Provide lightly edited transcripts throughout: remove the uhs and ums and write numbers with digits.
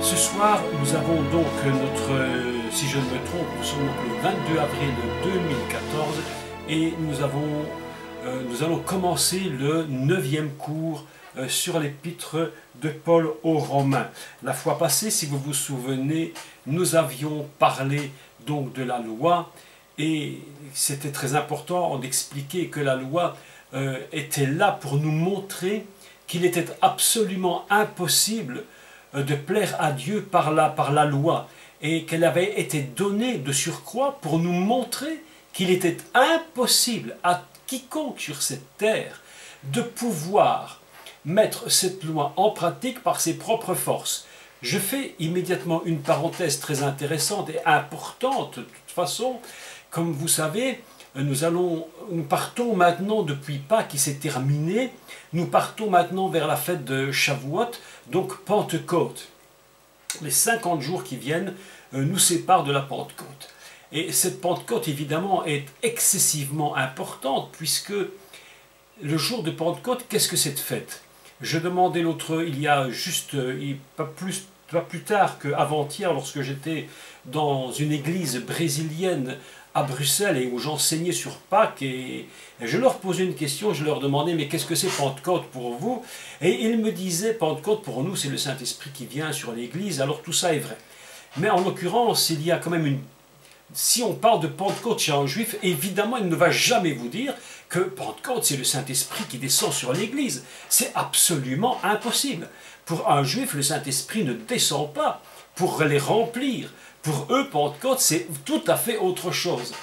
Ce soir, nous avons donc notre, si je ne me trompe, nous sommes donc le 22 avril 2014 et nous allons commencer le 9e cours sur l'épître de Paul aux Romains. La fois passée, si vous vous souvenez, nous avions parlé donc de la loi et c'était très important d'expliquer que la loi était là pour nous montrer qu'il était absolument impossible de plaire à Dieu par la loi, et qu'elle avait été donnée de surcroît pour nous montrer qu'il était impossible à quiconque sur cette terre de pouvoir mettre cette loi en pratique par ses propres forces. Je fais immédiatement une parenthèse très intéressante et importante de toute façon. Comme vous savez, nous partons maintenant depuis Pâques qui s'est terminé, nous partons maintenant vers la fête de Shavuot, donc Pentecôte. Les 50 jours qui viennent nous séparent de la Pentecôte. Et cette Pentecôte, évidemment, est excessivement importante, puisque le jour de Pentecôte, qu'est-ce que cette fête? Je demandais il y a juste, pas plus tard qu'avant-hier, lorsque j'étais dans une église brésilienne à Bruxelles et où j'enseignais sur Pâques, et je leur posais une question, je leur demandais mais qu'est-ce que c'est Pentecôte pour vous? Et ils me disaient Pentecôte pour nous c'est le Saint-Esprit qui vient sur l'église. Alors tout ça est vrai, mais en l'occurrence il y a quand même si on parle de Pentecôte chez un juif, évidemment il ne va jamais vous dire que Pentecôte c'est le Saint-Esprit qui descend sur l'église. C'est absolument impossible. Pour un juif le Saint-Esprit ne descend pas pour les remplir. Pour eux, Pentecôte, c'est tout à fait autre chose.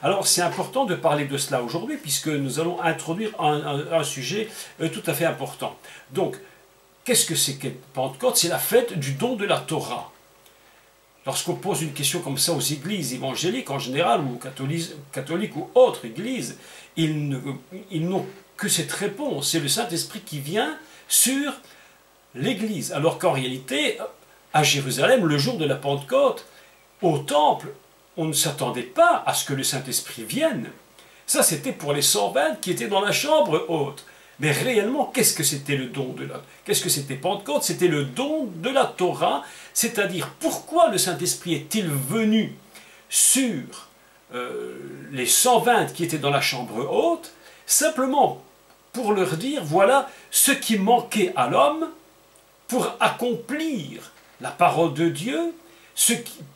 Alors, c'est important de parler de cela aujourd'hui, puisque nous allons introduire un sujet tout à fait important. Donc, qu'est-ce que c'est que Pentecôte? C'est la fête du don de la Torah. Lorsqu'on pose une question comme ça aux églises évangéliques en général, ou catholiques ou autres églises, ils n'ont que cette réponse. C'est le Saint-Esprit qui vient sur l'église. Alors qu'en réalité, à Jérusalem, le jour de la Pentecôte, au temple, on ne s'attendait pas à ce que le Saint-Esprit vienne. Ça, c'était pour les 120 qui étaient dans la chambre haute. Mais réellement, qu'est-ce que c'était le don de la... Qu'est-ce que c'était Pentecôte? C'était le don de la Torah, c'est-à-dire pourquoi le Saint-Esprit est-il venu sur les 120 qui étaient dans la chambre haute? Simplement pour leur dire, voilà ce qui manquait à l'homme pour accomplir la parole de Dieu.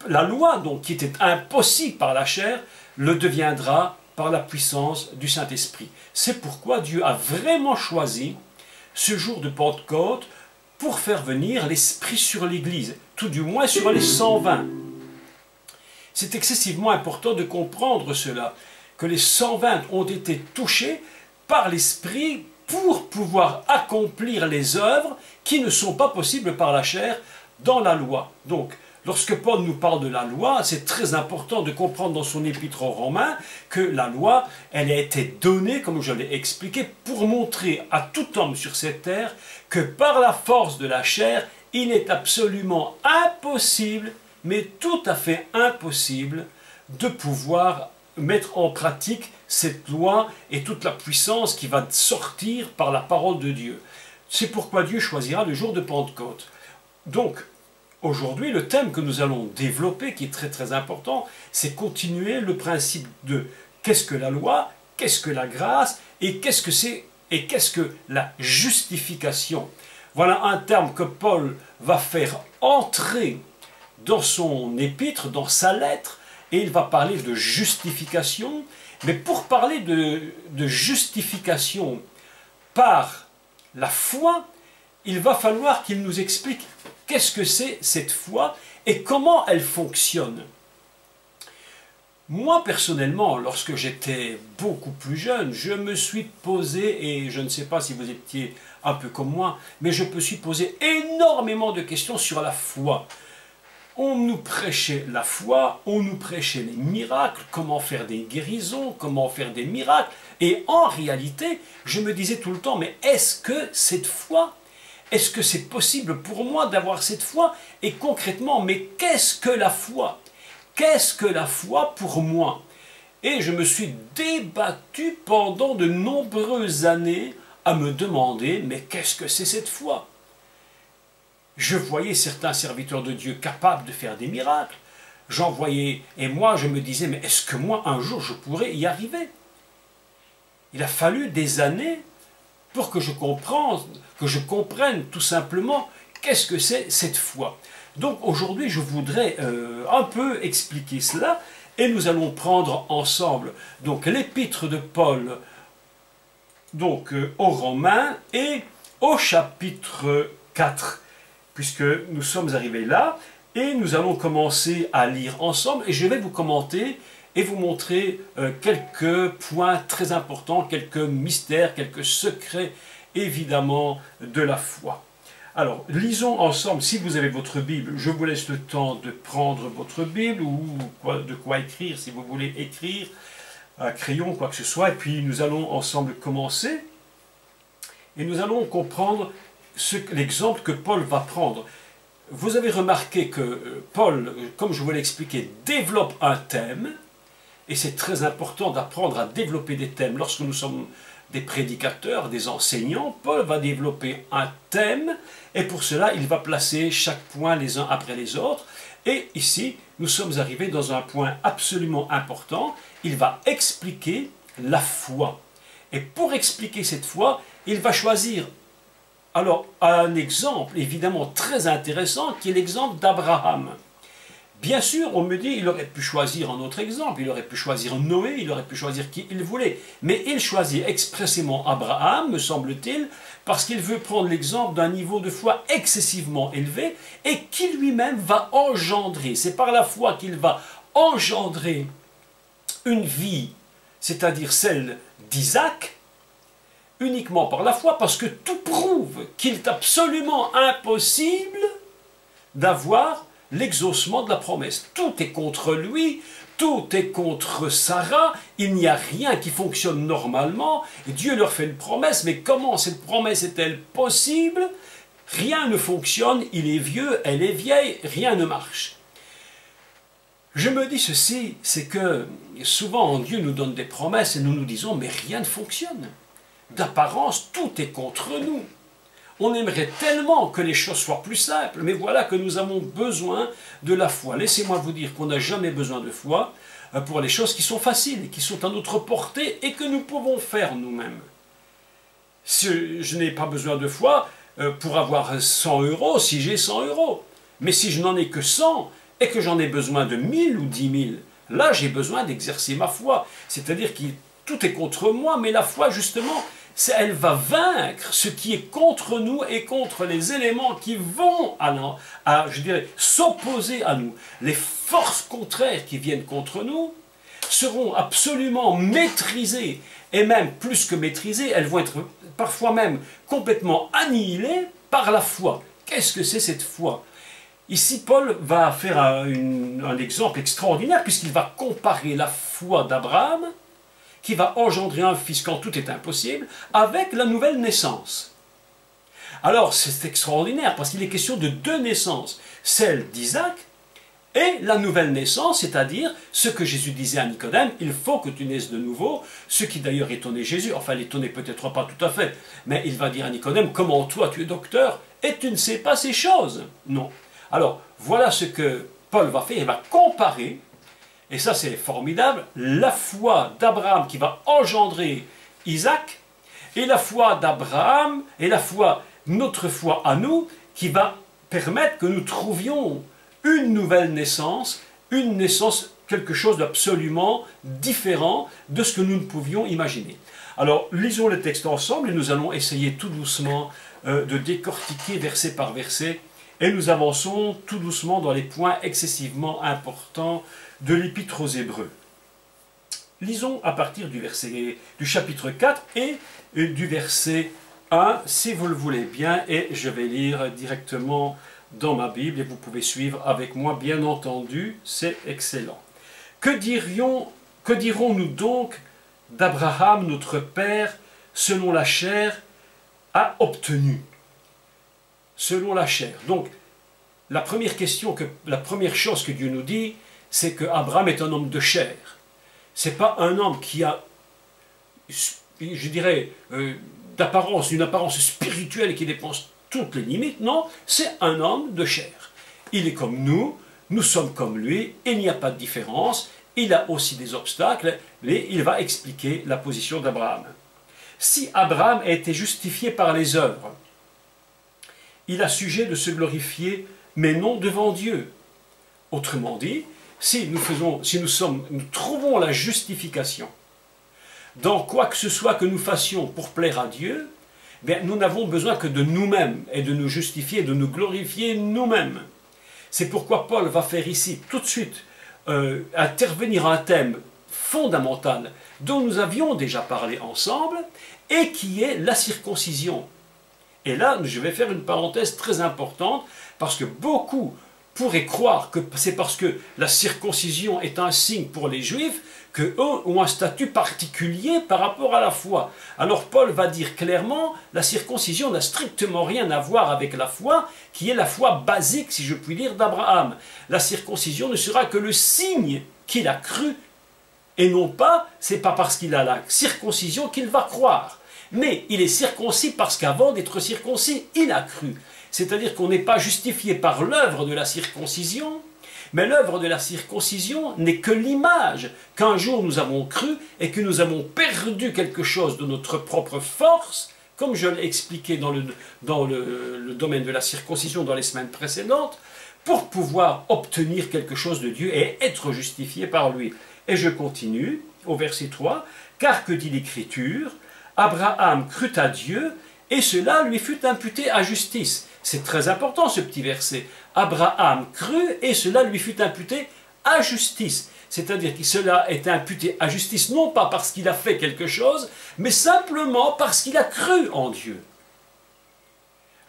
La loi, donc, qui était impossible par la chair, le deviendra par la puissance du Saint-Esprit. C'est pourquoi Dieu a vraiment choisi ce jour de Pentecôte pour faire venir l'Esprit sur l'Église, tout du moins sur les 120. C'est excessivement important de comprendre cela, que les 120 ont été touchés par l'Esprit pour pouvoir accomplir les œuvres qui ne sont pas possibles par la chair dans la loi. Donc, lorsque Paul nous parle de la loi, c'est très important de comprendre dans son épître aux Romains que la loi, elle a été donnée, comme je l'ai expliqué, pour montrer à tout homme sur cette terre que par la force de la chair, il est absolument impossible, mais tout à fait impossible, de pouvoir mettre en pratique cette loi et toute la puissance qui va sortir par la parole de Dieu. C'est pourquoi Dieu choisira le jour de Pentecôte. Donc, aujourd'hui, le thème que nous allons développer, qui est très très important, c'est continuer le principe de qu'est-ce que la loi, qu'est-ce que la grâce, et qu'est-ce que la justification. Voilà un terme que Paul va faire entrer dans son épître, dans sa lettre, et il va parler de justification. Mais pour parler de justification par la foi, il va falloir qu'il nous explique qu'est-ce que c'est cette foi et comment elle fonctionne. Moi, personnellement, lorsque j'étais beaucoup plus jeune, je me suis posé, et je ne sais pas si vous étiez un peu comme moi, mais je me suis posé énormément de questions sur la foi. On nous prêchait la foi, on nous prêchait les miracles, comment faire des guérisons, comment faire des miracles. Et en réalité, je me disais tout le temps, mais est-ce que cette foi, est-ce que c'est possible pour moi d'avoir cette foi? Et concrètement, mais qu'est-ce que la foi? Qu'est-ce que la foi pour moi? Et je me suis débattu pendant de nombreuses années à me demander, mais qu'est-ce que c'est cette foi? Je voyais certains serviteurs de Dieu capables de faire des miracles. J'en voyais, et moi je me disais, mais est-ce que moi un jour je pourrais y arriver? Il a fallu des années pour que je comprenne tout simplement qu'est-ce que c'est cette foi. Donc aujourd'hui je voudrais un peu expliquer cela, et nous allons prendre ensemble donc l'épître de Paul donc, aux Romains et au chapitre 4, puisque nous sommes arrivés là, et nous allons commencer à lire ensemble, et je vais vous commenter et vous montrer quelques points très importants, quelques mystères, quelques secrets, évidemment, de la foi. Alors, lisons ensemble, si vous avez votre Bible, je vous laisse le temps de prendre votre Bible, ou de quoi écrire, si vous voulez écrire, un crayon, quoi que ce soit, et puis nous allons ensemble commencer, et nous allons comprendre l'exemple que Paul va prendre. Vous avez remarqué que Paul, comme je vous l'ai expliqué, développe un thème, et c'est très important d'apprendre à développer des thèmes. Lorsque nous sommes des prédicateurs, des enseignants, Paul va développer un thème, et pour cela, il va placer chaque point les uns après les autres. Et ici, nous sommes arrivés dans un point absolument important. Il va expliquer la foi. Et pour expliquer cette foi, il va choisir alors un exemple évidemment très intéressant, qui est l'exemple d'Abraham. Bien sûr, on me dit, il aurait pu choisir un autre exemple, il aurait pu choisir Noé, il aurait pu choisir qui il voulait. Mais il choisit expressément Abraham, me semble-t-il, parce qu'il veut prendre l'exemple d'un niveau de foi excessivement élevé et qui lui-même va engendrer. C'est par la foi qu'il va engendrer une vie, c'est-à-dire celle d'Isaac, uniquement par la foi, parce que tout prouve qu'il est absolument impossible d'avoir l'exaucement de la promesse. Tout est contre lui, tout est contre Sarah, il n'y a rien qui fonctionne normalement, et Dieu leur fait une promesse, mais comment cette promesse est-elle possible? Rien ne fonctionne, il est vieux, elle est vieille, rien ne marche. Je me dis ceci, c'est que souvent Dieu nous donne des promesses et nous nous disons, mais rien ne fonctionne. D'apparence, tout est contre nous. On aimerait tellement que les choses soient plus simples, mais voilà que nous avons besoin de la foi. Laissez-moi vous dire qu'on n'a jamais besoin de foi pour les choses qui sont faciles, qui sont à notre portée et que nous pouvons faire nous-mêmes. Je n'ai pas besoin de foi pour avoir 100 € si j'ai 100 €. Mais si je n'en ai que 100 et que j'en ai besoin de 1000 ou 10 000, là j'ai besoin d'exercer ma foi. C'est-à-dire que tout est contre moi, mais la foi justement, elle va vaincre ce qui est contre nous et contre les éléments qui vont je dirais, s'opposer à nous. Les forces contraires qui viennent contre nous seront absolument maîtrisées, et même plus que maîtrisées, elles vont être parfois même complètement annihilées par la foi. Qu'est-ce que c'est cette foi? Ici, Paul va faire un exemple extraordinaire, puisqu'il va comparer la foi d'Abraham, qui va engendrer un fils quand tout est impossible, avec la nouvelle naissance. Alors, c'est extraordinaire, parce qu'il est question de deux naissances, celle d'Isaac et la nouvelle naissance, c'est-à-dire ce que Jésus disait à Nicodème, il faut que tu naisses de nouveau, ce qui d'ailleurs étonnait Jésus, enfin l'étonnait peut-être pas tout à fait, mais il va dire à Nicodème, comment toi tu es docteur et tu ne sais pas ces choses? Non. Alors, voilà ce que Paul va faire, il va comparer. Et ça c'est formidable, la foi d'Abraham qui va engendrer Isaac, et la foi d'Abraham, et notre foi à nous, qui va permettre que nous trouvions une nouvelle naissance, une naissance, quelque chose d'absolument différent de ce que nous ne pouvions imaginer. Alors lisons le texte ensemble et nous allons essayer tout doucement de décortiquer verset par verset, et nous avançons tout doucement dans les points excessivement importants de l'Épître aux Hébreux. Lisons à partir du chapitre 4 et du verset 1, si vous le voulez bien, et je vais lire directement dans ma Bible, et vous pouvez suivre avec moi, bien entendu, c'est excellent. Que dirons-nous donc d'Abraham, notre Père, selon la chair, a obtenu? Selon la chair. Donc, la première chose que Dieu nous dit, c'est qu'Abraham est un homme de chair. Ce n'est pas un homme qui a, je dirais, une apparence spirituelle qui dépasse toutes les limites. Non, c'est un homme de chair. Il est comme nous sommes comme lui, il n'y a pas de différence. Il a aussi des obstacles, et il va expliquer la position d'Abraham. Si Abraham a été justifié par les œuvres, il a sujet de se glorifier, mais non devant Dieu. Autrement dit, si nous trouvons la justification dans quoi que ce soit que nous fassions pour plaire à Dieu, bien, nous n'avons besoin que de nous-mêmes et de nous justifier, de nous glorifier nous-mêmes. C'est pourquoi Paul va faire ici tout de suite intervenir un thème fondamental dont nous avions déjà parlé ensemble et qui est la circoncision. Et là, je vais faire une parenthèse très importante parce que beaucoup pourraient croire que c'est parce que la circoncision est un signe pour les Juifs qu'eux ont un statut particulier par rapport à la foi. Alors Paul va dire clairement, la circoncision n'a strictement rien à voir avec la foi, qui est la foi basique, si je puis dire, d'Abraham. La circoncision ne sera que le signe qu'il a cru, et non pas, c'est pas parce qu'il a la circoncision qu'il va croire. Mais il est circoncis parce qu'avant d'être circoncis, il a cru. C'est-à-dire qu'on n'est pas justifié par l'œuvre de la circoncision, mais l'œuvre de la circoncision n'est que l'image qu'un jour nous avons cru et que nous avons perdu quelque chose de notre propre force, comme je l'ai expliqué dans le domaine de la circoncision dans les semaines précédentes, pour pouvoir obtenir quelque chose de Dieu et être justifié par lui. Et je continue au verset 3, « Car que dit l'Écriture ? Abraham crut à Dieu, et cela lui fut imputé à justice. » C'est très important ce petit verset. Abraham crut, et cela lui fut imputé à justice. C'est-à-dire que cela est imputé à justice, non pas parce qu'il a fait quelque chose, mais simplement parce qu'il a cru en Dieu.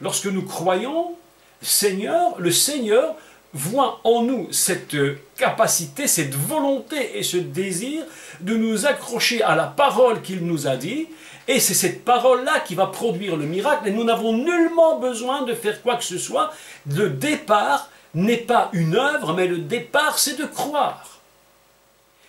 Lorsque nous croyons, le Seigneur voit en nous cette capacité, cette volonté et ce désir de nous accrocher à la parole qu'il nous a dit, et c'est cette parole-là qui va produire le miracle, et nous n'avons nullement besoin de faire quoi que ce soit. Le départ n'est pas une œuvre, mais le départ c'est de croire.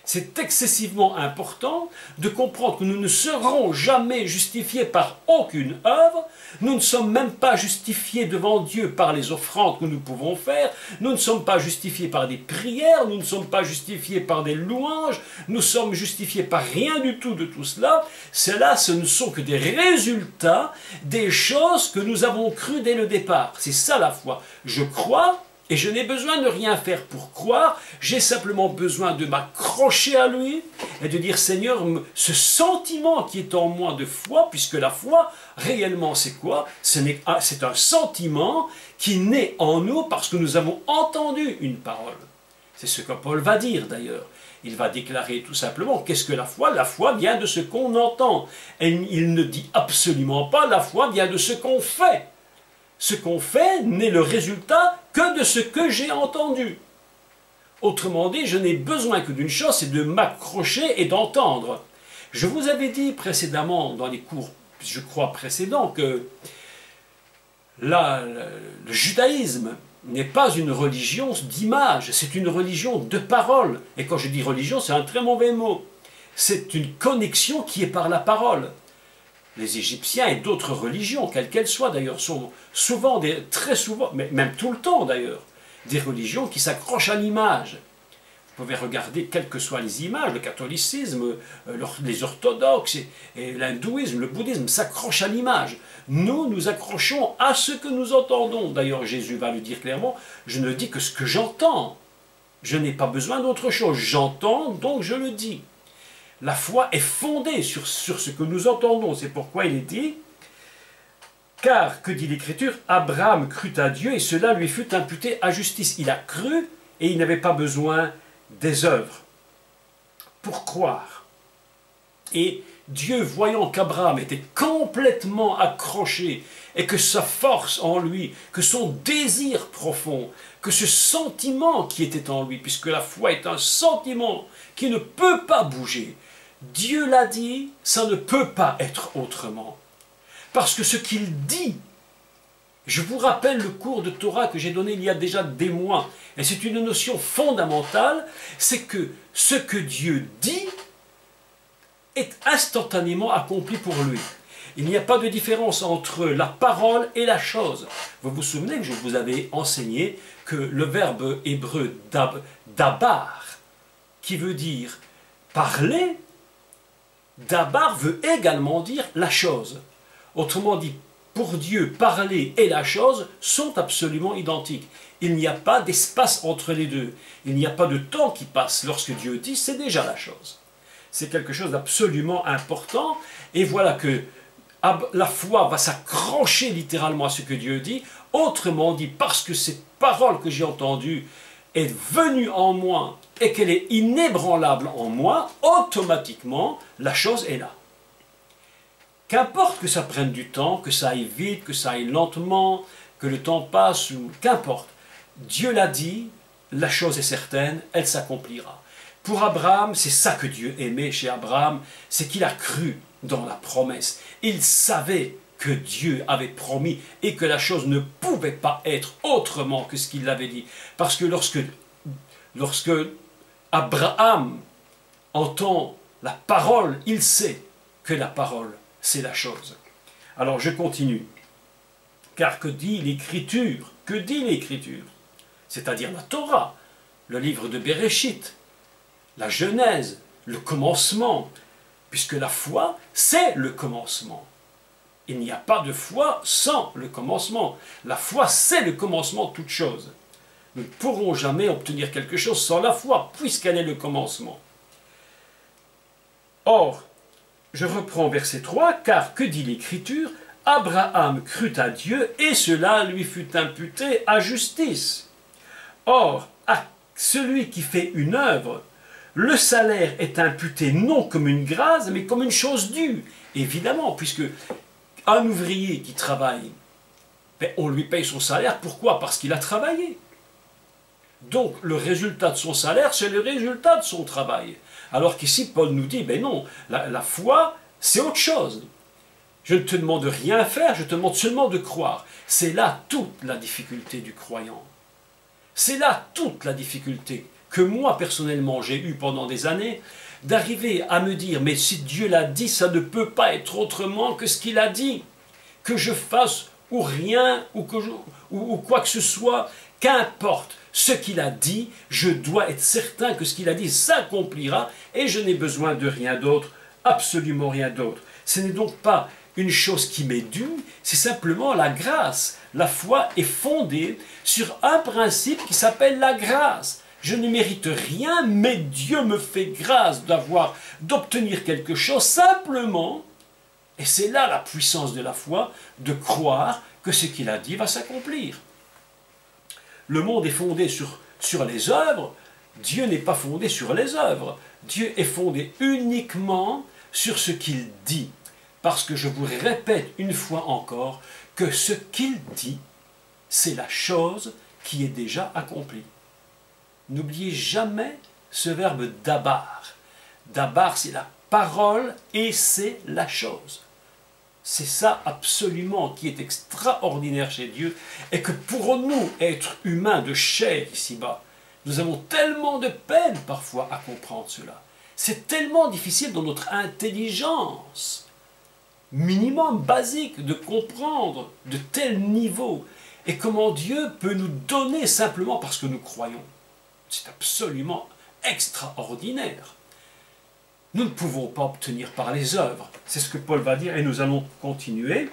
C'est excessivement important de comprendre que nous ne serons jamais justifiés par aucune œuvre, nous ne sommes même pas justifiés devant Dieu par les offrandes que nous pouvons faire, nous ne sommes pas justifiés par des prières, nous ne sommes pas justifiés par des louanges, nous sommes justifiés par rien du tout de tout cela. Cela, ce ne sont que des résultats des choses que nous avons crues dès le départ. C'est ça la foi. Je crois. Et je n'ai besoin de rien faire pour croire, j'ai simplement besoin de m'accrocher à lui et de dire, Seigneur, ce sentiment qui est en moi de foi, puisque la foi, réellement, c'est quoi? C'est un sentiment qui naît en nous parce que nous avons entendu une parole. C'est ce que Paul va dire d'ailleurs. Il va déclarer tout simplement, qu'est-ce que la foi? La foi vient de ce qu'on entend. Et il ne dit absolument pas, la foi vient de ce qu'on fait. Ce qu'on fait n'est le résultat que de ce que j'ai entendu. Autrement dit, je n'ai besoin que d'une chose, c'est de m'accrocher et d'entendre. Je vous avais dit précédemment, dans les cours, je crois précédents, que le judaïsme n'est pas une religion d'image, c'est une religion de parole. Et quand je dis religion, c'est un très mauvais mot. C'est une connexion qui est par la parole. Les Égyptiens et d'autres religions, quelles qu'elles soient d'ailleurs, sont souvent, très souvent, mais même tout le temps d'ailleurs, des religions qui s'accrochent à l'image. Vous pouvez regarder quelles que soient les images, le catholicisme, les orthodoxes, et l'hindouisme, le bouddhisme s'accrochent à l'image. Nous, nous accrochons à ce que nous entendons. D'ailleurs, Jésus va le dire clairement, je ne dis que ce que j'entends. Je n'ai pas besoin d'autre chose. J'entends, donc je le dis. La foi est fondée sur ce que nous entendons. C'est pourquoi il est dit, car, que dit l'Écriture, Abraham crut à Dieu et cela lui fut imputé à justice. Il a cru et il n'avait pas besoin des œuvres pour croire. Et Dieu, voyant qu'Abraham était complètement accroché et que sa force en lui, que son désir profond, que ce sentiment qui était en lui, puisque la foi est un sentiment qui ne peut pas bouger, Dieu l'a dit, ça ne peut pas être autrement. Parce que ce qu'il dit, je vous rappelle le cours de Torah que j'ai donné il y a déjà des mois, et c'est une notion fondamentale, c'est que ce que Dieu dit est instantanément accompli pour lui. Il n'y a pas de différence entre la parole et la chose. Vous vous souvenez que je vous avais enseigné que le verbe hébreu dabar, qui veut dire parler, dabar veut également dire la chose. Autrement dit, pour Dieu, parler et la chose sont absolument identiques. Il n'y a pas d'espace entre les deux. Il n'y a pas de temps qui passe. Lorsque Dieu dit, c'est déjà la chose. C'est quelque chose d'absolument important. Et voilà que la foi va s'accrocher littéralement à ce que Dieu dit. Autrement dit, parce que cette parole que j'ai entendue est venue en moi et qu'elle est inébranlable en moi, automatiquement, la chose est là. Qu'importe que ça prenne du temps, que ça aille vite, que ça aille lentement, que le temps passe, ou qu'importe. Dieu l'a dit, la chose est certaine, elle s'accomplira. Pour Abraham, c'est ça que Dieu aimait chez Abraham, c'est qu'il a cru dans la promesse. Il savait que Dieu avait promis et que la chose ne pouvait pas être autrement que ce qu'il avait dit. Parce que lorsque Abraham entend la parole, il sait que la parole, c'est la chose. Alors je continue. Car que dit l'Écriture? Que dit l'Écriture? C'est-à-dire la Torah, le livre de Béréchit, la Genèse, le commencement, puisque la foi, c'est le commencement. Il n'y a pas de foi sans le commencement. La foi, c'est le commencement de toute chose. Nous ne pourrons jamais obtenir quelque chose sans la foi, puisqu'elle est le commencement. Or, je reprends verset 3, car que dit l'Écriture? Abraham crut à Dieu et cela lui fut imputé à justice. Or, à celui qui fait une œuvre, le salaire est imputé non comme une grâce, mais comme une chose due. Évidemment, puisque un ouvrier qui travaille, on lui paye son salaire. Pourquoi? Parce qu'il a travaillé. Donc, le résultat de son salaire, c'est le résultat de son travail. Alors qu'ici, Paul nous dit, ben non, la foi, c'est autre chose. Je ne te demande rien à faire, je te demande seulement de croire. C'est là toute la difficulté du croyant. C'est là toute la difficulté que moi, personnellement, j'ai eue pendant des années, d'arriver à me dire, mais si Dieu l'a dit, ça ne peut pas être autrement que ce qu'il a dit. Que je fasse ou rien, ou quoi que ce soit, qu'importe ce qu'il a dit, je dois être certain que ce qu'il a dit s'accomplira, et je n'ai besoin de rien d'autre, absolument rien d'autre. Ce n'est donc pas une chose qui m'est due, c'est simplement la grâce. La foi est fondée sur un principe qui s'appelle la grâce. Je ne mérite rien, mais Dieu me fait grâce d'obtenir quelque chose simplement, et c'est là la puissance de la foi, de croire que ce qu'il a dit va s'accomplir. Le monde est fondé sur les œuvres, Dieu n'est pas fondé sur les œuvres. Dieu est fondé uniquement sur ce qu'il dit. Parce que je vous répète une fois encore que ce qu'il dit, c'est la chose qui est déjà accomplie. N'oubliez jamais ce verbe dabar. Dabar, c'est la parole et c'est la chose. C'est ça absolument qui est extraordinaire chez Dieu et que pour nous, êtres humains de chair ici-bas, nous avons tellement de peine parfois à comprendre cela. C'est tellement difficile dans notre intelligence minimum basique de comprendre de tels niveaux et comment Dieu peut nous donner simplement parce que nous croyons. C'est absolument extraordinaire. Nous ne pouvons pas obtenir par les œuvres. C'est ce que Paul va dire et nous allons continuer.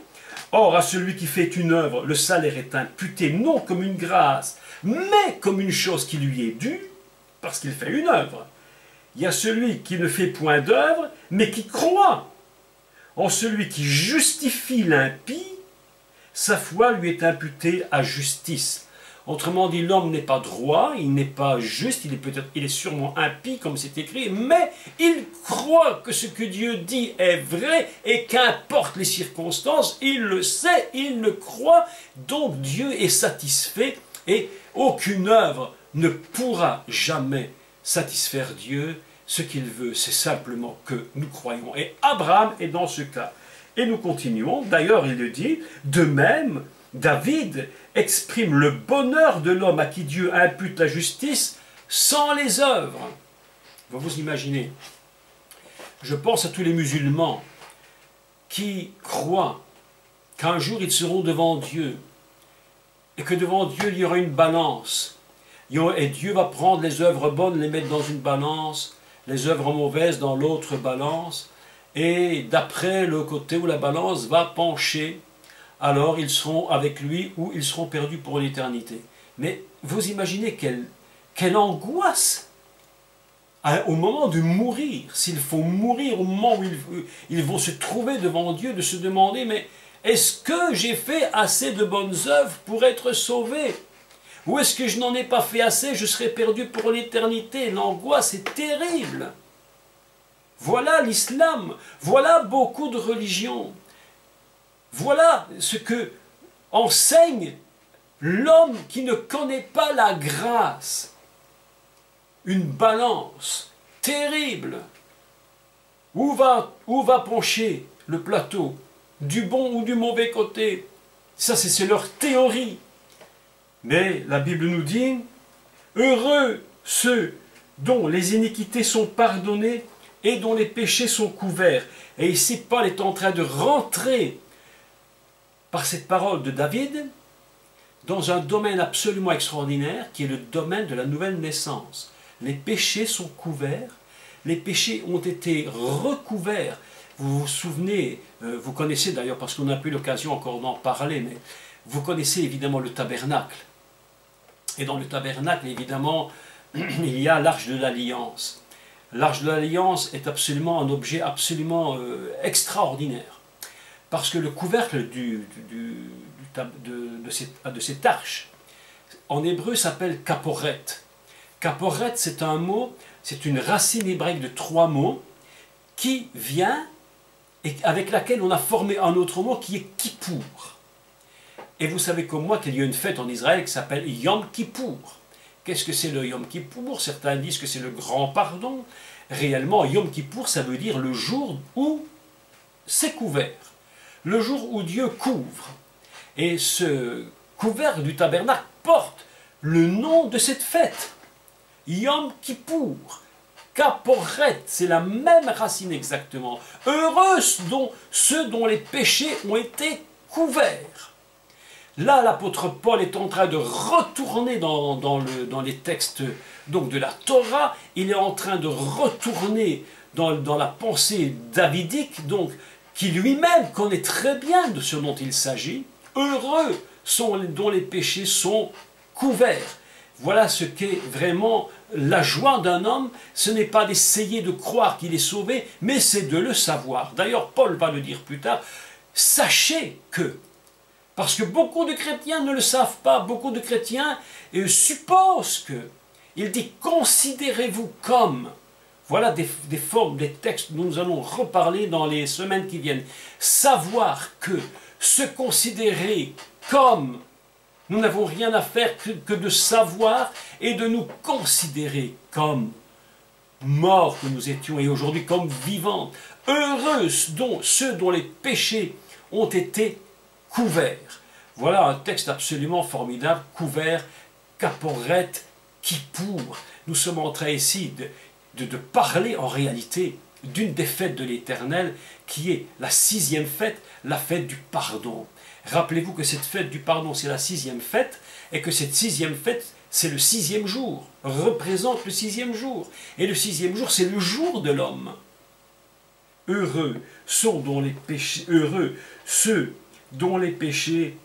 Or, à celui qui fait une œuvre, le salaire est imputé non comme une grâce, mais comme une chose qui lui est due, parce qu'il fait une œuvre. Il y a celui qui ne fait point d'œuvre, mais qui croit. En celui qui justifie l'impie, sa foi lui est imputée à justice. Autrement dit, l'homme n'est pas droit, il n'est pas juste, il est sûrement impie, comme c'est écrit, mais il croit que ce que Dieu dit est vrai, et qu'importe les circonstances, il le sait, il le croit, donc Dieu est satisfait, et aucune œuvre ne pourra jamais satisfaire Dieu. Ce qu'il veut, c'est simplement que nous croyons. Et Abraham est dans ce cas. Et nous continuons. D'ailleurs, il le dit, de même, David exprime le bonheur de l'homme à qui Dieu impute la justice sans les œuvres. Vous vous imaginez. Je pense à tous les musulmans qui croient qu'un jour ils seront devant Dieu, et que devant Dieu il y aura une balance, et Dieu va prendre les œuvres bonnes, les mettre dans une balance, les œuvres mauvaises dans l'autre balance, et d'après le côté où la balance va pencher, alors ils seront avec lui ou ils seront perdus pour l'éternité. Mais vous imaginez quelle angoisse au moment de mourir, s'il faut mourir au moment où ils vont se trouver devant Dieu, de se demander, mais est-ce que j'ai fait assez de bonnes œuvres pour être sauvé? Ou est-ce que je n'en ai pas fait assez, je serai perdu pour l'éternité? L'angoisse est terrible. Voilà l'islam, voilà beaucoup de religions. Voilà ce que enseigne l'homme qui ne connaît pas la grâce. Une balance terrible. Où va pencher le plateau? Du bon ou du mauvais côté? Ça, c'est leur théorie. Mais la Bible nous dit, heureux ceux dont les iniquités sont pardonnées et dont les péchés sont couverts. Et ici, Paul est en train de rentrer par cette parole de David dans un domaine absolument extraordinaire qui est le domaine de la nouvelle naissance. Les péchés sont couverts, les péchés ont été recouverts. Vous vous souvenez, vous connaissez d'ailleurs, parce qu'on n'a plus l'occasion encore d'en parler, mais vous connaissez évidemment le tabernacle. Et dans le tabernacle, évidemment, il y a l'arche de l'alliance. L'arche de l'alliance est absolument un objet absolument extraordinaire. Parce que le couvercle de cette arche, en hébreu, s'appelle kaporet. Kaporet, c'est un mot, c'est une racine hébraïque de 3 mots qui vient et avec laquelle on a formé un autre mot qui est Kippour. Et vous savez comme moi qu'il y a une fête en Israël qui s'appelle Yom Kippour. Qu'est-ce que c'est le Yom Kippour? Certains disent que c'est le grand pardon. Réellement, Yom Kippour, ça veut dire le jour où c'est couvert. Le jour où Dieu couvre. Et ce couvercle du tabernacle porte le nom de cette fête. Yom Kippour. Kaporet, c'est la même racine exactement. Heureux ceux dont les péchés ont été couverts. Là, l'apôtre Paul est en train de retourner dans les textes donc, de la Torah. Il est en train de retourner dans la pensée davidique, donc, qui lui-même connaît très bien de ce dont il s'agit. Heureux sont dont les péchés sont couverts. Voilà ce qu'est vraiment la joie d'un homme. Ce n'est pas d'essayer de croire qu'il est sauvé, mais c'est de le savoir. D'ailleurs, Paul va le dire plus tard. Sachez que, parce que beaucoup de chrétiens ne le savent pas, beaucoup de chrétiens supposent que. Il dit, considérez-vous comme. Voilà des formes, des textes dont nous allons reparler dans les semaines qui viennent. Savoir que, se considérer comme. Nous n'avons rien à faire que de savoir et de nous considérer comme morts que nous étions et aujourd'hui comme vivants. Heureux ceux dont les péchés ont été couverts. Voilà un texte absolument formidable, couvert, kaporet, kippour. Nous sommes en train ici de parler en réalité d'une des fêtes de l'Éternel qui est la 6e fête, la fête du pardon. Rappelez-vous que cette fête du pardon, c'est la 6e fête, et que cette 6e fête, c'est le 6e jour, représente le 6e jour. Et le 6e jour, c'est le jour de l'homme. Heureux ceux dont les péchés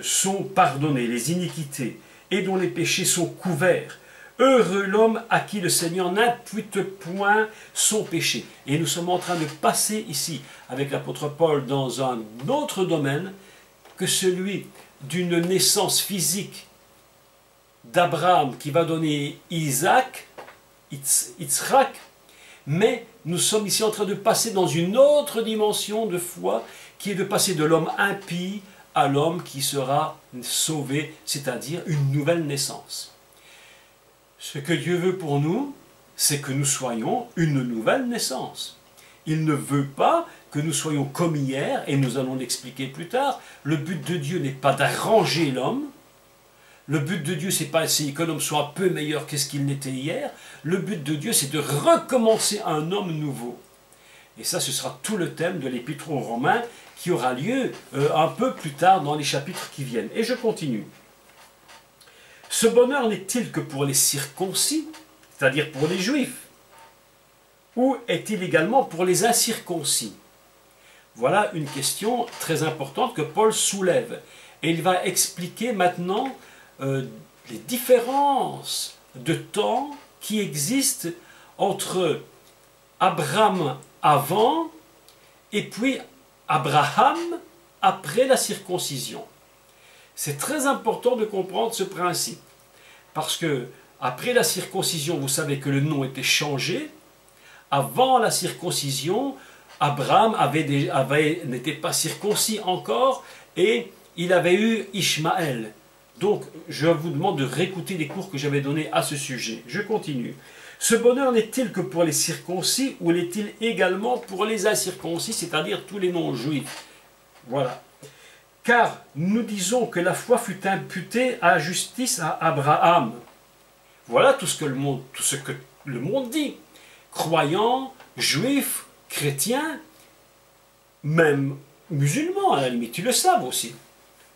sont pardonnés, les iniquités, et dont les péchés sont couverts. Heureux l'homme à qui le Seigneur n'impute point son péché. Et nous sommes en train de passer ici, avec l'apôtre Paul, dans un autre domaine que celui d'une naissance physique d'Abraham qui va donner Isaac, Yitzhak, mais nous sommes ici en train de passer dans une autre dimension de foi qui est de passer de l'homme impie à l'homme qui sera sauvé, c'est-à-dire une nouvelle naissance. Ce que Dieu veut pour nous, c'est que nous soyons une nouvelle naissance. Il ne veut pas que nous soyons comme hier, et nous allons l'expliquer plus tard. Le but de Dieu n'est pas d'arranger l'homme. Le but de Dieu, c'est pas essayer que l'homme soit un peu meilleur qu'est-ce qu'il n'était hier. Le but de Dieu, c'est de recommencer un homme nouveau. Et ça, ce sera tout le thème de l'Épître aux Romains qui aura lieu un peu plus tard dans les chapitres qui viennent. Et je continue. Ce bonheur n'est-il que pour les circoncis, c'est-à-dire pour les Juifs, ou est-il également pour les incirconcis? Voilà une question très importante que Paul soulève. Et il va expliquer maintenant les différences de temps qui existent entre Abraham avant et puis Abraham après la circoncision. C'est très important de comprendre ce principe, parce que après la circoncision, vous savez que le nom était changé. Avant la circoncision, Abraham n'était pas circoncis encore et il avait eu Ishmaël. Donc, je vous demande de réécouter les cours que j'avais donnés à ce sujet. Je continue. Ce bonheur n'est-il que pour les circoncis ou l'est-il également pour les incirconcis, c'est-à-dire tous les non-juifs? Voilà. Car nous disons que la foi fut imputée à justice à Abraham. Voilà tout ce que le monde dit. Croyants, juifs, chrétiens, même musulmans à la limite, ils le savent aussi,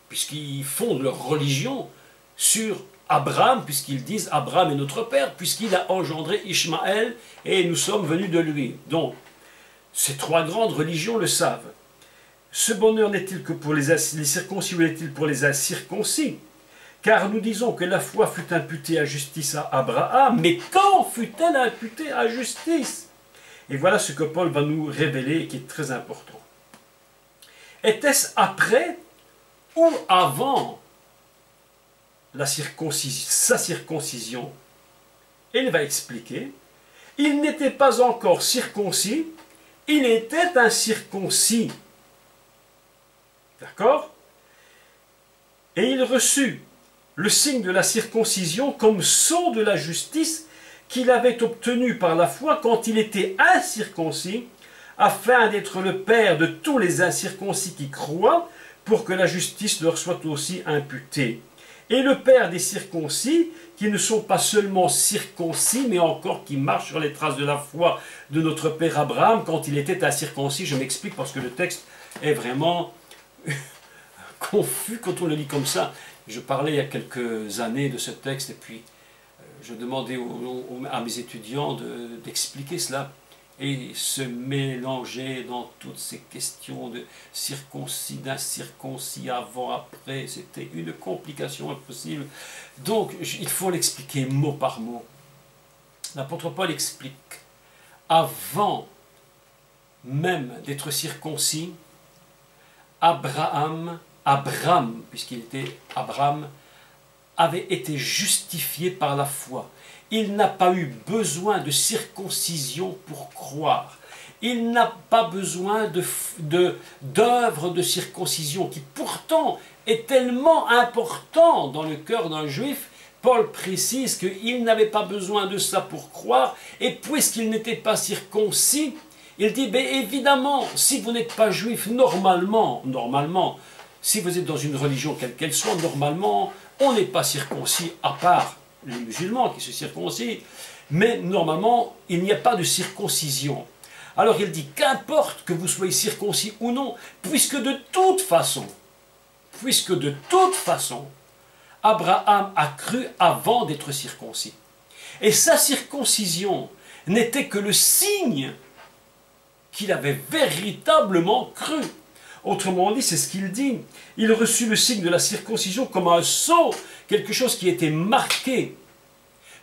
puisqu'ils fondent leur religion sur Abraham, puisqu'ils disent Abraham est notre père, puisqu'il a engendré Ishmaël et nous sommes venus de lui. Donc, ces trois grandes religions le savent. Ce bonheur n'est-il que pour les circoncis ou est-il pour les incirconcis? Car nous disons que la foi fut imputée à justice à Abraham, mais quand fut-elle imputée à justice? Et voilà ce que Paul va nous révéler et qui est très important. Était-ce après ou avant sa circoncision? Et il va expliquer. Il n'était pas encore circoncis, il était incirconcis. D'accord? Et il reçut le signe de la circoncision comme sceau de la justice qu'il avait obtenu par la foi quand il était incirconcis, afin d'être le père de tous les incirconcis qui croient, pour que la justice leur soit aussi imputée. Et le père des circoncis, qui ne sont pas seulement circoncis, mais encore qui marchent sur les traces de la foi de notre père Abraham quand il était incirconcis. Je m'explique parce que le texte est vraiment confus quand on le lit comme ça. Je parlais il y a quelques années de ce texte et puis je demandais à mes étudiants d'expliquer cela et se mélanger dans toutes ces questions de circoncis, d'incirconcis, avant, après. C'était une complication impossible. Donc il faut l'expliquer mot par mot. L'apôtre Paul explique, avant même d'être circoncis, Abraham, puisqu'il était Abraham, avait été justifié par la foi. Il n'a pas eu besoin de circoncision pour croire. Il n'a pas besoin d'œuvre de circoncision, qui pourtant est tellement important dans le cœur d'un juif. Paul précise qu'il n'avait pas besoin de ça pour croire, et puisqu'il n'était pas circoncis, il dit, ben évidemment, si vous n'êtes pas juif, normalement, si vous êtes dans une religion quelle qu'elle soit, normalement, on n'est pas circoncis, à part les musulmans qui se circoncisent, mais normalement, il n'y a pas de circoncision. Alors il dit, qu'importe que vous soyez circoncis ou non, puisque de toute façon, Abraham a cru avant d'être circoncis. Et sa circoncision n'était que le signe qu'il avait véritablement cru. Autrement dit, c'est ce qu'il dit. Il reçut le signe de la circoncision comme un sceau, quelque chose qui était marqué,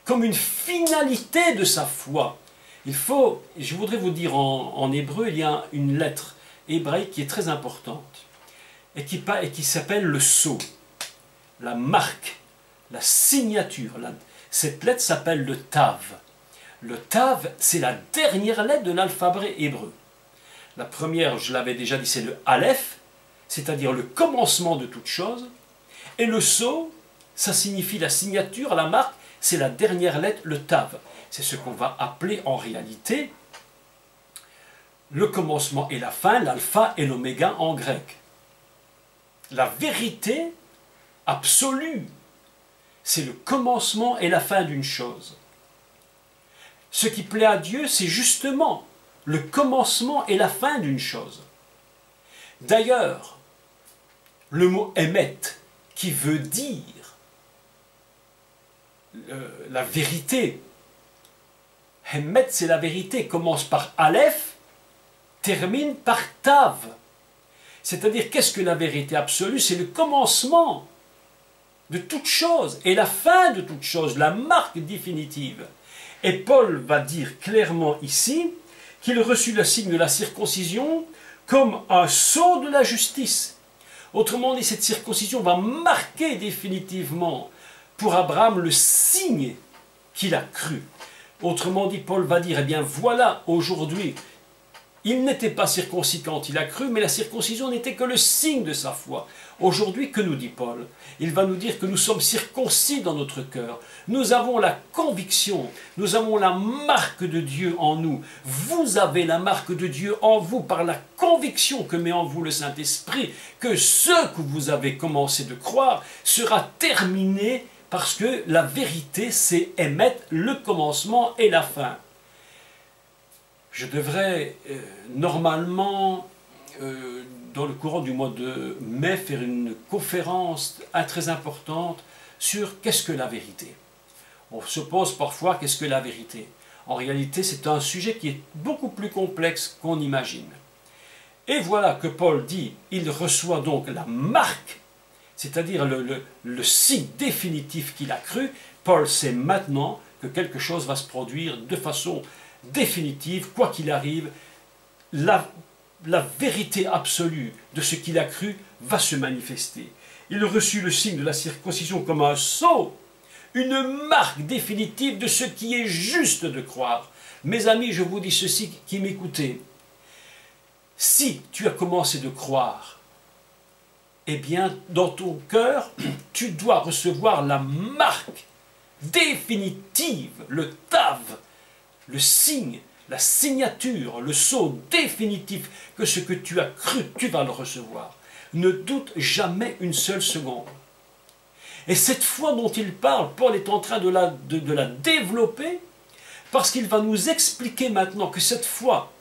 comme une finalité de sa foi. Je voudrais vous dire en hébreu, il y a une lettre hébraïque qui est très importante, et qui s'appelle le sceau, la marque, la signature. Cette lettre s'appelle le tav. Le tav, c'est la dernière lettre de l'alphabet hébreu. La première, je l'avais déjà dit, c'est le Aleph, c'est-à-dire le commencement de toute chose. Et le sceau, ça signifie la signature, la marque, c'est la dernière lettre, le Tav. C'est ce qu'on va appeler en réalité le commencement et la fin, l'alpha et l'oméga en grec. La vérité absolue, c'est le commencement et la fin d'une chose. Ce qui plaît à Dieu, c'est justement le commencement et la fin d'une chose. D'ailleurs, le mot émet, qui veut dire la vérité, émet c'est la vérité, commence par Aleph, termine par Tav. C'est-à-dire, qu'est-ce que la vérité absolue? C'est le commencement de toute chose et la fin de toute chose, la marque définitive. Et Paul va dire clairement ici qu'il reçut le signe de la circoncision comme un sceau de la justice. Autrement dit, cette circoncision va marquer définitivement pour Abraham le signe qu'il a cru. Autrement dit, Paul va dire, eh bien voilà, aujourd'hui, il n'était pas circoncis quand il a cru, mais la circoncision n'était que le signe de sa foi. Aujourd'hui, que nous dit Paul? Il va nous dire que nous sommes circoncis dans notre cœur. Nous avons la conviction, nous avons la marque de Dieu en nous. Vous avez la marque de Dieu en vous par la conviction que met en vous le Saint-Esprit, que ce que vous avez commencé de croire sera terminé parce que la vérité, c'est émettre le commencement et la fin. Je devrais normalement, dans le courant du mois de mai, faire une conférence très importante sur qu'est-ce que la vérité. On se pose parfois qu'est-ce que la vérité. En réalité, c'est un sujet qui est beaucoup plus complexe qu'on imagine. Et voilà que Paul dit, il reçoit donc la marque, c'est-à-dire le signe définitif qu'il a cru. Paul sait maintenant que quelque chose va se produire de façon définitive, quoi qu'il arrive, la vérité absolue de ce qu'il a cru va se manifester. Il reçut le signe de la circoncision comme un sceau, une marque définitive de ce qui est juste de croire. Mes amis, je vous dis ceci qui m'écoutez. Si tu as commencé de croire, eh bien, dans ton cœur, tu dois recevoir la marque définitive, le tav, le signe, la signature, le sceau définitif que ce que tu as cru, tu vas le recevoir. Ne doute jamais une seule seconde. Et cette foi dont il parle, Paul est en train de la développer parce qu'il va nous expliquer maintenant que cette foi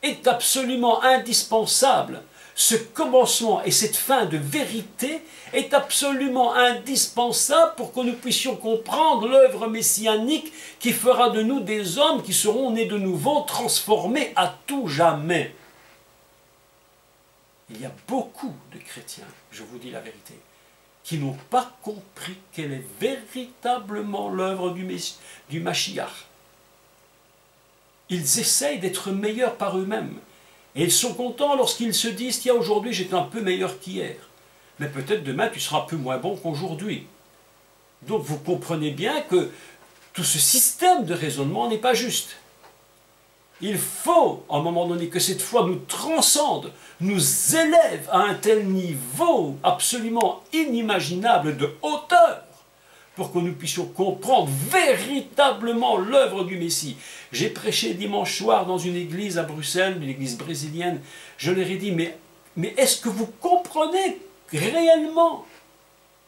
est absolument indispensable. Ce commencement et cette fin de vérité est absolument indispensable pour que nous puissions comprendre l'œuvre messianique qui fera de nous des hommes qui seront nés de nouveau, transformés à tout jamais. Il y a beaucoup de chrétiens, je vous dis la vérité, qui n'ont pas compris quelle est véritablement l'œuvre du Mashiach. Ils essayent d'être meilleurs par eux-mêmes. Et ils sont contents lorsqu'ils se disent « Tiens, aujourd'hui, j'étais un peu meilleur qu'hier. » Mais peut-être demain, tu seras un peu moins bon qu'aujourd'hui. Donc, vous comprenez bien que tout ce système de raisonnement n'est pas juste. Il faut, à un moment donné, que cette foi nous transcende, nous élève à un tel niveau absolument inimaginable de hauteur, pour que nous puissions comprendre véritablement l'œuvre du Messie. J'ai prêché dimanche soir dans une église à Bruxelles, une église brésilienne. Je leur ai dit, mais est-ce que vous comprenez réellement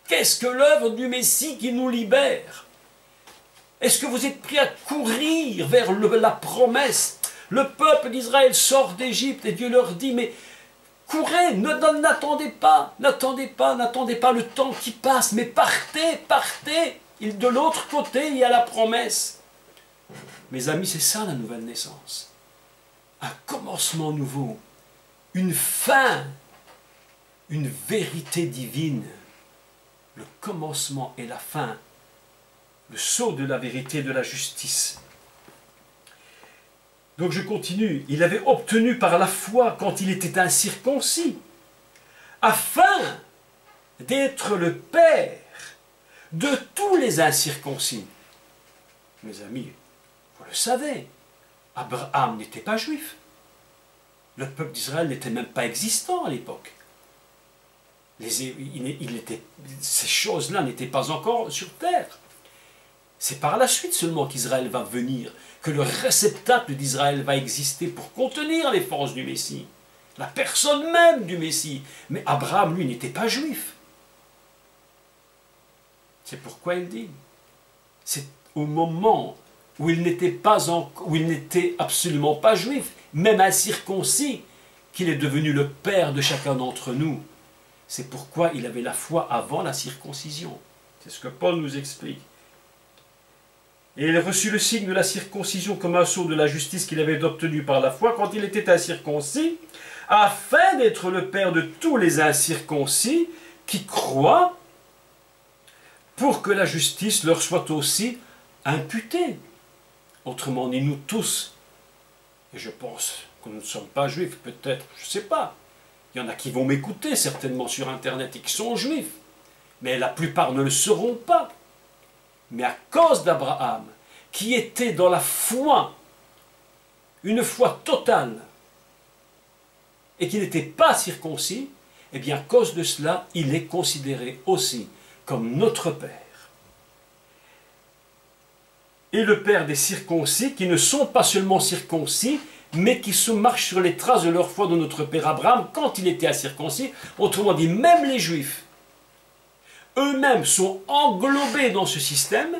qu'est-ce que l'œuvre du Messie qui nous libère? Est-ce que vous êtes prêts à courir vers la promesse? Le peuple d'Israël sort d'Égypte et Dieu leur dit, mais courez, n'attendez pas le temps qui passe, mais partez, partez. De l'autre côté, il y a la promesse. Mes amis, c'est ça la nouvelle naissance. Un commencement nouveau, une fin, une vérité divine. Le commencement et la fin, le sceau de la vérité et de la justice. Donc je continue. Il avait obtenu par la foi quand il était incirconcis, afin d'être le père de tous les incirconcis. Mes amis, vous le savez, Abraham n'était pas juif. Le peuple d'Israël n'était même pas existant à l'époque. Ces choses-là n'étaient pas encore sur terre. C'est par la suite seulement qu'Israël va venir, que le réceptacle d'Israël va exister pour contenir les forces du Messie, la personne même du Messie. Mais Abraham, lui, n'était pas juif. C'est pourquoi il dit, c'est au moment où il n'était absolument pas juif, même incirconcis, qu'il est devenu le Père de chacun d'entre nous. C'est pourquoi il avait la foi avant la circoncision. C'est ce que Paul nous explique. Et il reçut le signe de la circoncision comme un sceau de la justice qu'il avait obtenu par la foi quand il était incirconcis, afin d'être le Père de tous les incirconcis qui croient, pour que la justice leur soit aussi imputée. Autrement dit, nous tous, et je pense que nous ne sommes pas juifs, peut-être, je ne sais pas, il y en a qui vont m'écouter certainement sur Internet et qui sont juifs, mais la plupart ne le seront pas. Mais à cause d'Abraham, qui était dans la foi, une foi totale, et qui n'était pas circoncis, eh bien à cause de cela, il est considéré aussi comme notre Père. Et le Père des circoncis, qui ne sont pas seulement circoncis, mais qui se marchent sur les traces de leur foi de notre Père Abraham quand il était incirconcis. Autrement dit, même les Juifs, eux-mêmes sont englobés dans ce système.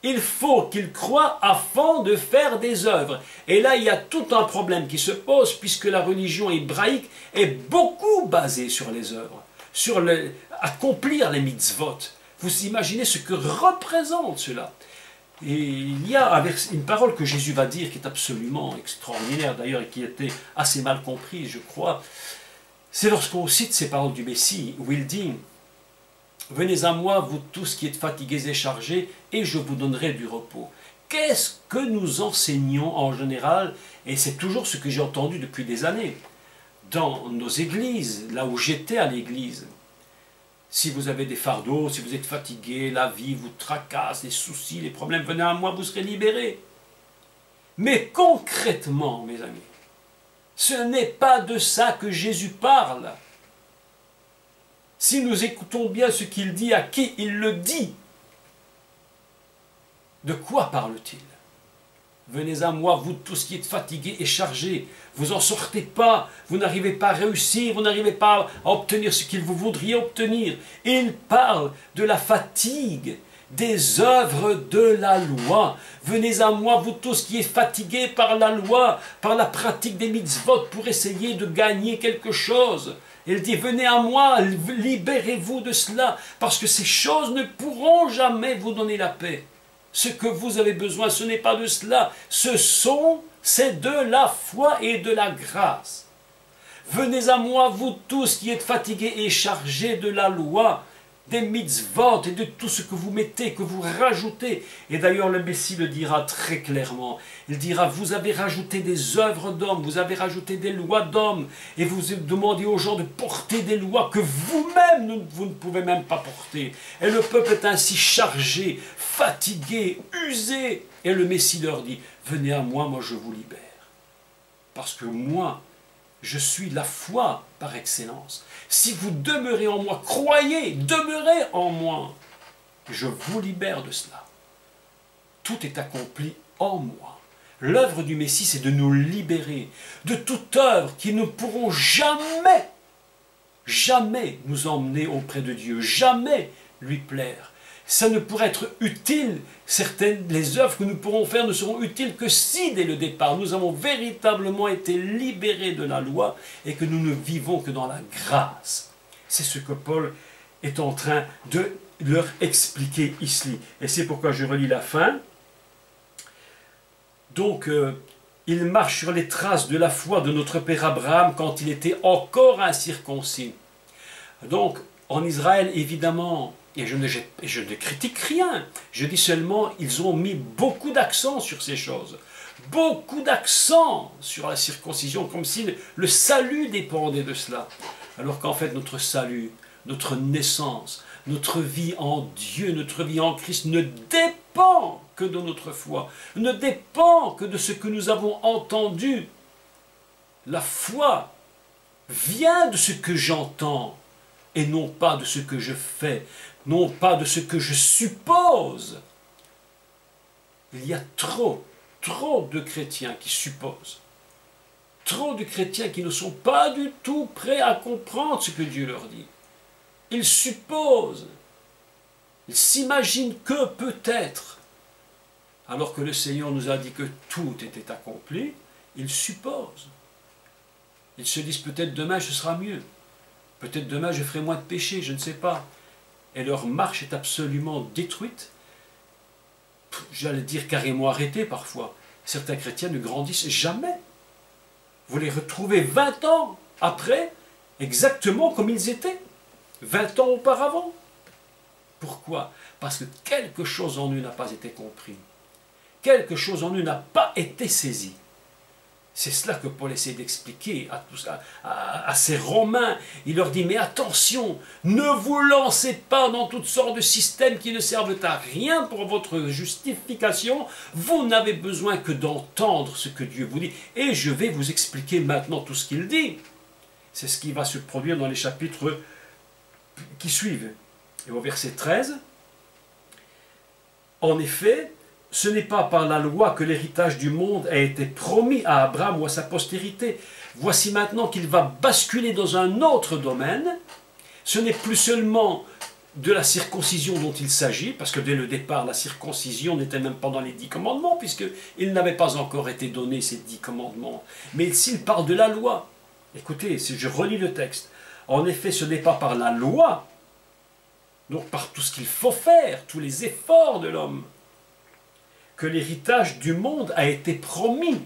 Il faut qu'ils croient afin de faire des œuvres. Et là, il y a tout un problème qui se pose, puisque la religion hébraïque est beaucoup basée sur les œuvres, sur accomplir les mitzvot. Vous imaginez ce que représente cela? Et il y a une parole que Jésus va dire qui est absolument extraordinaire d'ailleurs et qui était assez mal comprise, je crois. C'est lorsqu'on cite ces paroles du Messie, où il dit « Venez à moi, vous tous qui êtes fatigués et chargés, et je vous donnerai du repos. » Qu'est-ce que nous enseignons en général? Et c'est toujours ce que j'ai entendu depuis des années, dans nos églises, là où j'étais à l'église. Si vous avez des fardeaux, si vous êtes fatigué, la vie vous tracasse, les soucis, les problèmes, venez à moi, vous serez libérés. Mais concrètement, mes amis, ce n'est pas de ça que Jésus parle. Si nous écoutons bien ce qu'il dit, à qui il le dit, de quoi parle-t-il? Venez à moi, vous tous qui êtes fatigués et chargés. Vous n'en sortez pas, vous n'arrivez pas à réussir, vous n'arrivez pas à obtenir ce que vous voudriez obtenir. Il parle de la fatigue, des œuvres de la loi. Venez à moi, vous tous qui êtes fatigués par la loi, par la pratique des mitzvot pour essayer de gagner quelque chose. Il dit, venez à moi, libérez-vous de cela, parce que ces choses ne pourront jamais vous donner la paix. Ce que vous avez besoin, ce n'est pas de cela, c'est de la foi et de la grâce. Venez à moi, vous tous qui êtes fatigués et chargés de la loi, des mitzvot et de tout ce que vous mettez, que vous rajoutez. Et d'ailleurs, le Messie le dira très clairement. Il dira, vous avez rajouté des œuvres d'hommes, vous avez rajouté des lois d'hommes, et vous demandez aux gens de porter des lois que vous-même, vous ne pouvez même pas porter. Et le peuple est ainsi chargé, fatigué, usé. Et le Messie leur dit, venez à moi, moi je vous libère. Parce que moi, je suis la foi par excellence. Si vous demeurez en moi, croyez, demeurez en moi, je vous libère de cela. Tout est accompli en moi. L'œuvre du Messie, c'est de nous libérer de toute œuvre qui ne pourront jamais, jamais nous emmener auprès de Dieu, jamais lui plaire. Ça ne pourrait être utile, les œuvres que nous pourrons faire ne seront utiles que si, dès le départ, nous avons véritablement été libérés de la loi et que nous ne vivons que dans la grâce. C'est ce que Paul est en train de leur expliquer ici. Et c'est pourquoi je relis la fin. Donc, il marche sur les traces de la foi de notre Père Abraham quand il était encore incirconcis. Donc, en Israël, évidemment, et je ne critique rien, je dis seulement ils ont mis beaucoup d'accent sur ces choses, beaucoup d'accent sur la circoncision, comme si le salut dépendait de cela, alors qu'en fait notre salut, notre naissance, notre vie en Dieu, notre vie en Christ ne dépend que de notre foi, ne dépend que de ce que nous avons entendu. La foi vient de ce que j'entends et non pas de ce que je fais, non pas de ce que je suppose. Il y a trop de chrétiens qui supposent. Trop de chrétiens qui ne sont pas du tout prêts à comprendre ce que Dieu leur dit. Ils supposent. Ils s'imaginent que peut-être, alors que le Seigneur nous a dit que tout était accompli, ils supposent. Ils se disent peut-être demain ce sera mieux, peut-être demain je ferai moins de péché, je ne sais pas. Et leur marche est absolument détruite, j'allais dire carrément arrêtée parfois. Certains chrétiens ne grandissent jamais. Vous les retrouvez 20 ans après, exactement comme ils étaient, 20 ans auparavant. Pourquoi? Parce que quelque chose en eux n'a pas été compris. Quelque chose en eux n'a pas été saisi. C'est cela que Paul essaie d'expliquer à ces Romains. Il leur dit, mais attention, ne vous lancez pas dans toutes sortes de systèmes qui ne servent à rien pour votre justification. Vous n'avez besoin que d'entendre ce que Dieu vous dit. Et je vais vous expliquer maintenant tout ce qu'il dit. C'est ce qui va se produire dans les chapitres qui suivent. Et au verset 13, en effet, ce n'est pas par la loi que l'héritage du monde a été promis à Abraham ou à sa postérité. Voici maintenant qu'il va basculer dans un autre domaine. Ce n'est plus seulement de la circoncision dont il s'agit, parce que dès le départ, la circoncision n'était même pas dans les 10 commandements, puisqu'il n'avait pas encore été donné ces 10 commandements. Mais s'il parle de la loi, écoutez, si je relis le texte, en effet, ce n'est pas par la loi, donc par tout ce qu'il faut faire, tous les efforts de l'homme, que l'héritage du monde a été promis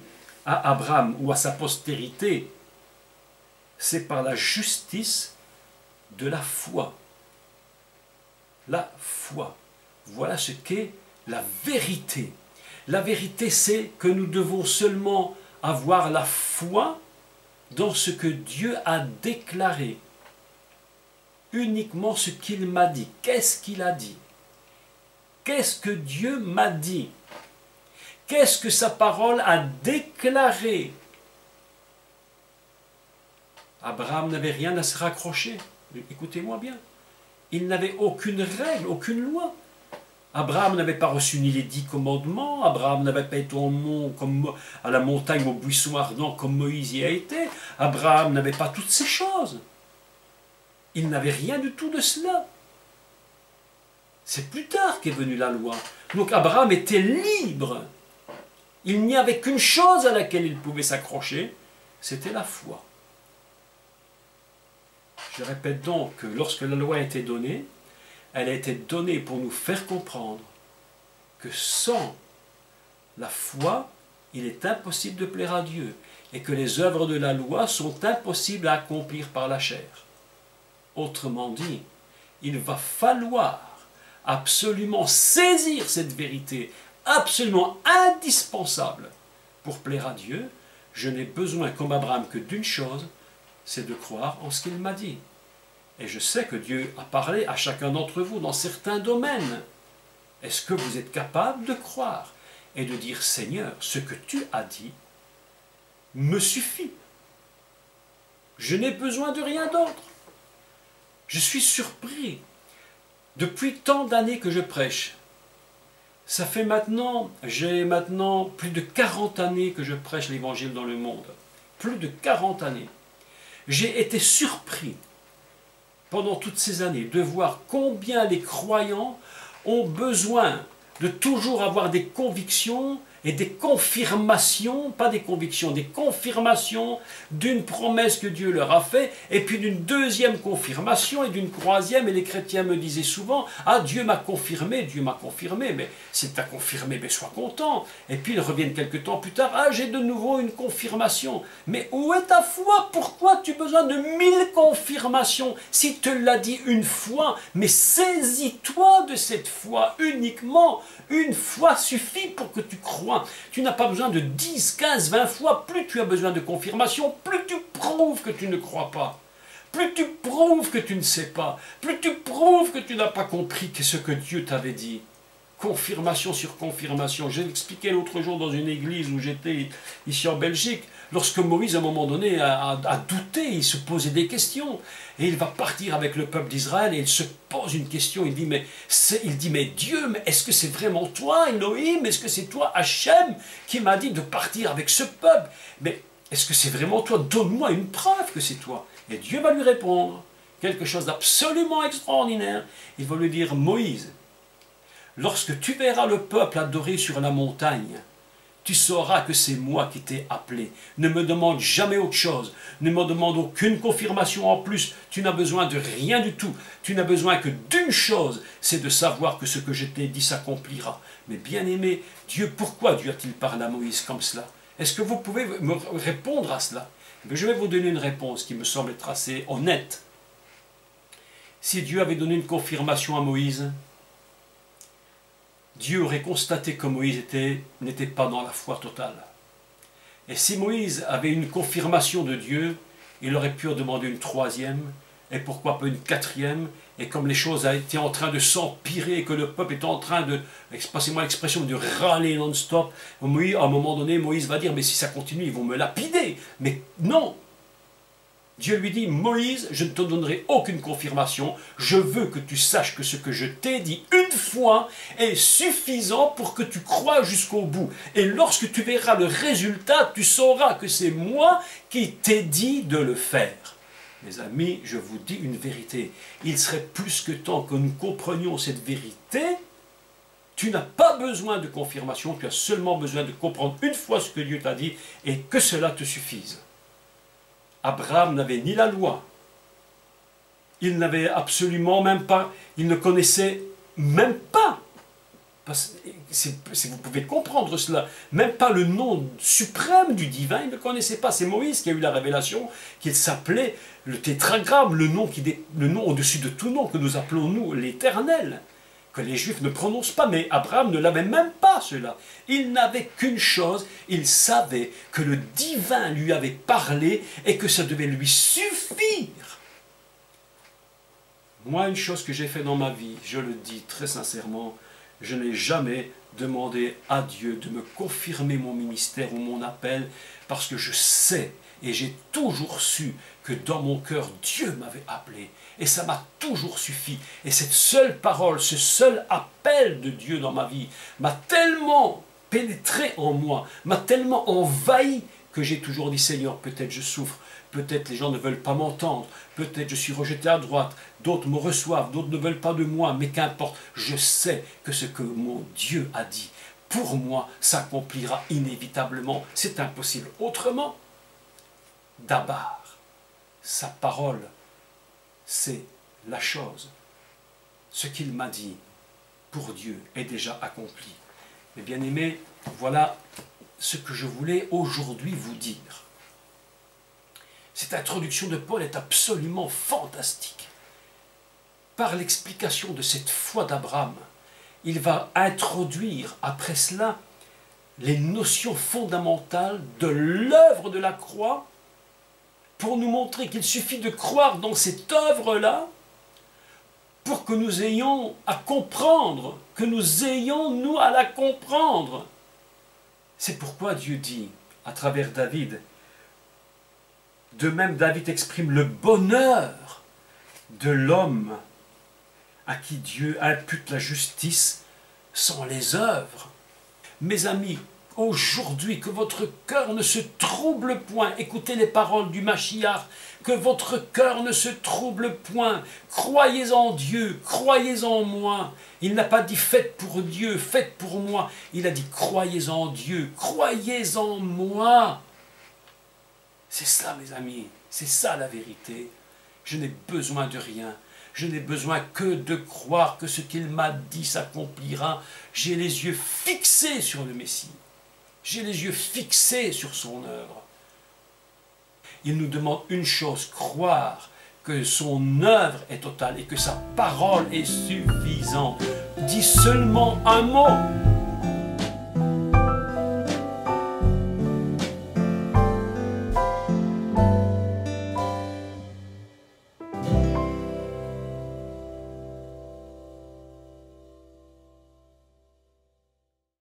à Abraham ou à sa postérité. C'est par la justice de la foi. La foi. Voilà ce qu'est la vérité. La vérité, c'est que nous devons seulement avoir la foi dans ce que Dieu a déclaré. Uniquement ce qu'il m'a dit. Qu'est-ce qu'il a dit? Qu'est-ce que Dieu m'a dit? Qu'est-ce que sa parole a déclaré? Abraham n'avait rien à se raccrocher. Écoutez-moi bien. Il n'avait aucune règle, aucune loi. Abraham n'avait pas reçu ni les 10 commandements. Abraham n'avait pas été à la montagne, au buisson ardent, comme Moïse y a été. Abraham n'avait pas toutes ces choses. Il n'avait rien du tout de cela. C'est plus tard qu'est venue la loi. Donc Abraham était libre. Il n'y avait qu'une chose à laquelle il pouvait s'accrocher, c'était la foi. Je répète donc que lorsque la loi a été donnée, elle a été donnée pour nous faire comprendre que sans la foi, il est impossible de plaire à Dieu et que les œuvres de la loi sont impossibles à accomplir par la chair. Autrement dit, il va falloir absolument saisir cette vérité, absolument indispensable pour plaire à Dieu. Je n'ai besoin comme Abraham que d'une chose, c'est de croire en ce qu'il m'a dit. Et je sais que Dieu a parlé à chacun d'entre vous dans certains domaines. Est-ce que vous êtes capable de croire et de dire, Seigneur, ce que tu as dit me suffit. Je n'ai besoin de rien d'autre. Je suis surpris. Depuis tant d'années que je prêche, ça fait maintenant, j'ai maintenant plus de 40 années que je prêche l'évangile dans le monde. Plus de 40 années. J'ai été surpris pendant toutes ces années de voir combien les croyants ont besoin de toujours avoir des convictions et des confirmations, pas des convictions, des confirmations d'une promesse que Dieu leur a faite, et puis d'une deuxième confirmation et d'une troisième. Et les chrétiens me disaient souvent, ah, Dieu m'a confirmé, mais s'il t'a confirmé, mais sois content. Et puis ils reviennent quelque temps plus tard, ah, j'ai de nouveau une confirmation. Mais où est ta foi? Pourquoi tu as besoin de 1000 confirmations? Si te l'a dit une fois, mais saisis-toi de cette foi uniquement. Une fois suffit pour que tu crois. Tu n'as pas besoin de 10, 15, 20 fois. Plus tu as besoin de confirmation, plus tu prouves que tu ne crois pas. Plus tu prouves que tu ne sais pas. Plus tu prouves que tu n'as pas compris ce que Dieu t'avait dit. Confirmation sur confirmation. J'ai expliqué l'autre jour dans une église où j'étais ici en Belgique. Lorsque Moïse, à un moment donné, a douté, il se posait des questions. Et il va partir avec le peuple d'Israël et il se pose une question. Il dit, mais Dieu, mais est-ce que c'est vraiment toi, Elohim? Est-ce que c'est toi, Hachem, qui m'a dit de partir avec ce peuple? Mais est-ce que c'est vraiment toi? Donne-moi une preuve que c'est toi. Et Dieu va lui répondre quelque chose d'absolument extraordinaire. Il va lui dire, Moïse, lorsque tu verras le peuple adorer sur la montagne, tu sauras que c'est moi qui t'ai appelé. Ne me demande jamais autre chose. Ne me demande aucune confirmation en plus. Tu n'as besoin de rien du tout. Tu n'as besoin que d'une chose, c'est de savoir que ce que je t'ai dit s'accomplira. Mais bien aimé, Dieu, pourquoi Dieu a-t-il parlé à Moïse comme cela? Est-ce que vous pouvez me répondre à cela? Je vais vous donner une réponse qui me semble être assez honnête. Si Dieu avait donné une confirmation à Moïse, Dieu aurait constaté que Moïse n'était pas dans la foi totale. Et si Moïse avait une confirmation de Dieu, il aurait pu en demander une troisième, et pourquoi pas une quatrième, et comme les choses étaient en train de s'empirer, et que le peuple était en train de, passez-moi l'expression, de râler non-stop, à un moment donné, Moïse va dire, mais si ça continue, ils vont me lapider. Mais non! Dieu lui dit, Moïse, je ne te donnerai aucune confirmation, je veux que tu saches que ce que je t'ai dit une fois est suffisant pour que tu croies jusqu'au bout. Et lorsque tu verras le résultat, tu sauras que c'est moi qui t'ai dit de le faire. Mes amis, je vous dis une vérité, il serait plus que temps que nous comprenions cette vérité. Tu n'as pas besoin de confirmation, tu as seulement besoin de comprendre une fois ce que Dieu t'a dit et que cela te suffise. Abraham n'avait ni la loi, il n'avait absolument même pas, il ne connaissait même pas, vous pouvez comprendre cela, même pas le nom suprême du divin, il ne connaissait pas. C'est Moïse qui a eu la révélation qu'il s'appelait le tétragramme, le nom au-dessus de tout nom que nous appelons nous l'Éternel, que les Juifs ne prononcent pas, mais Abraham ne l'avait même pas cela. Il n'avait qu'une chose, il savait que le divin lui avait parlé et que ça devait lui suffire. Moi, une chose que j'ai fait dans ma vie, je le dis très sincèrement, je n'ai jamais demandé à Dieu de me confirmer mon ministère ou mon appel, parce que je sais et j'ai toujours su que dans mon cœur, Dieu m'avait appelé. Et ça m'a toujours suffi. Et cette seule parole, ce seul appel de Dieu dans ma vie m'a tellement pénétré en moi, m'a tellement envahi que j'ai toujours dit, Seigneur, peut-être je souffre, peut-être les gens ne veulent pas m'entendre, peut-être je suis rejeté à droite, d'autres me reçoivent, d'autres ne veulent pas de moi, mais qu'importe, je sais que ce que mon Dieu a dit, pour moi, s'accomplira inévitablement. C'est impossible autrement. D'abord, sa parole, c'est la chose. Ce qu'il m'a dit pour Dieu est déjà accompli. Mais bien aimés, voilà ce que je voulais aujourd'hui vous dire. Cette introduction de Paul est absolument fantastique. Par l'explication de cette foi d'Abraham, il va introduire après cela les notions fondamentales de l'œuvre de la croix pour nous montrer qu'il suffit de croire dans cette œuvre-là pour que nous ayons à comprendre, que nous ayons, nous, à la comprendre. C'est pourquoi Dieu dit, à travers David, de même David exprime le bonheur de l'homme à qui Dieu impute la justice sans les œuvres. Mes amis, aujourd'hui, que votre cœur ne se trouble point. Écoutez les paroles du Mashiach. Que votre cœur ne se trouble point. Croyez en Dieu, croyez en moi. Il n'a pas dit faites pour Dieu, faites pour moi. Il a dit croyez en Dieu, croyez en moi. C'est ça, mes amis, c'est ça la vérité. Je n'ai besoin de rien. Je n'ai besoin que de croire que ce qu'il m'a dit s'accomplira. J'ai les yeux fixés sur le Messie. J'ai les yeux fixés sur son œuvre. Il nous demande une chose, croire que son œuvre est totale et que sa parole est suffisante. Dis seulement un mot.